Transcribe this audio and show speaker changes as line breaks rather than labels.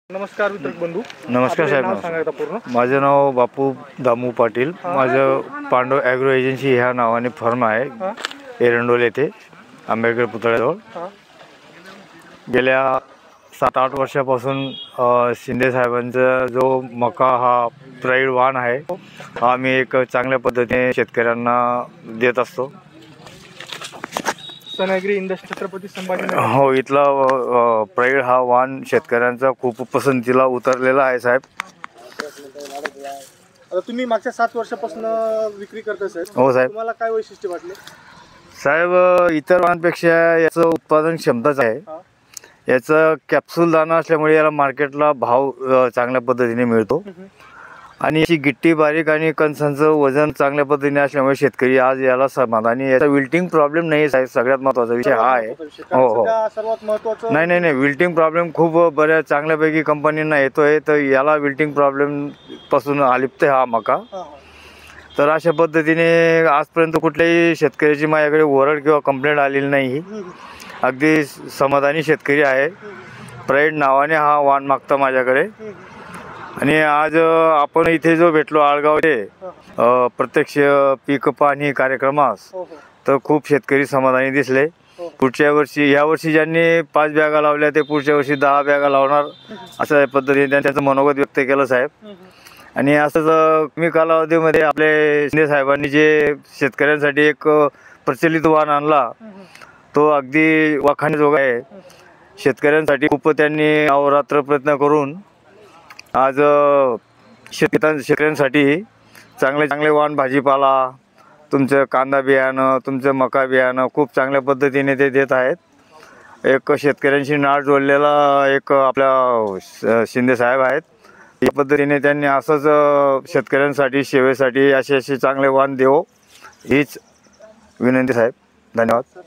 नमस्कार वितरक बंधू.
नमस्कार साहेब.
नाव सांगा पूर्ण.
माझे नाव बापू दामू पाटील. माझं पांडव ॲग्रो एजन्सी ह्या नावाने फर्म आहे एरंडोल येथे आंबेडकर पुतळ्याजवळ. गेल्या 7-8 वर्षापासून शिंदे साहेबांचा जो मका हा प्राईड वाण आहे हा आम्ही एक चांगल्या पद्धतीने शेतकऱ्यांना देत असतो.
सनॅग्री इंडस्ट्री छत्रपती संभाजी.
हो, इथला प्राईड हा वाण शेतकऱ्यांचा खूप पसंतीला उतरलेला आहे साहेब.
आता तुम्ही मागच्या 7 वर्षापासून विक्री करताय साहेब.
हो साहेब.
तुम्हाला काय वैशिष्ट्य वाटले
साहेब? इतर वाणांपेक्षा याचं उत्पादन क्षमताच आहे. याचं कॅप्सूल दाणा असल्यामुळे याला मार्केटला भाव चांगल्या पद्धतीने मिळतो आणि याची गिट्टी बारीक आणि कणसांचं वजन चांगल्या पद्धतीने असल्यामुळे शेतकरी आज याला समाधानी. याचा विल्टिंग प्रॉब्लेम नाही साहेब. सगळ्यात महत्त्वाचा विषय हा आहे. हो हो,
सर्वात महत्त्वाचं.
नाही, विल्टिंग प्रॉब्लेम खूप बऱ्याच चांगल्यापैकी कंपनींना येतोय, तर याला विल्टिंग प्रॉब्लेम पासून अलिप्त हा मका. तर अशा पद्धतीने आजपर्यंत कुठल्याही शेतकऱ्याची माझ्याकडे ओरड किंवा कंप्लेंट आलेली नाही. अगदी समाधानी शेतकरी आहे. प्राईड नावाने हा वाण मागता माझ्याकडे. आणि आज आपण इथे जो भेटलो आळगावचे प्रत्यक्ष पीक पाहणी कार्यक्रमास, तर खूप शेतकरी समाधानी दिसले. पुढच्या वर्षी, या वर्षी ज्यांनी 5 बॅगा लावल्या ते पुढच्या वर्षी 10 बॅगा लावणार अशा पद्धतीने त्यांचं मनोगत व्यक्त केलं साहेब. आणि असंच कमी कालावधीमध्ये आपले शिंदे साहेबांनी जे शेतकऱ्यांसाठी एक प्रचलित वाण आणला तो अगदी वाखाणण्याजोगा आहे. शेतकऱ्यांसाठी खूप त्यांनी अहोरात्र प्रयत्न करून आज शेतकऱ्यांसाठी चांगले वाण, भाजीपाला, तुमचं कांदा बियाणं, तुमचं मका बियाणं खूप चांगल्या पद्धतीने ते देत आहेत. एक शेतकऱ्यांशी नाळ जोडलेला एक आपल्या शिंदे साहेब आहेत. या पद्धतीने त्यांनी असंच शेतकऱ्यांसाठी सेवेसाठी असे चांगले वाण देवो हीच विनंती साहेब. धन्यवाद.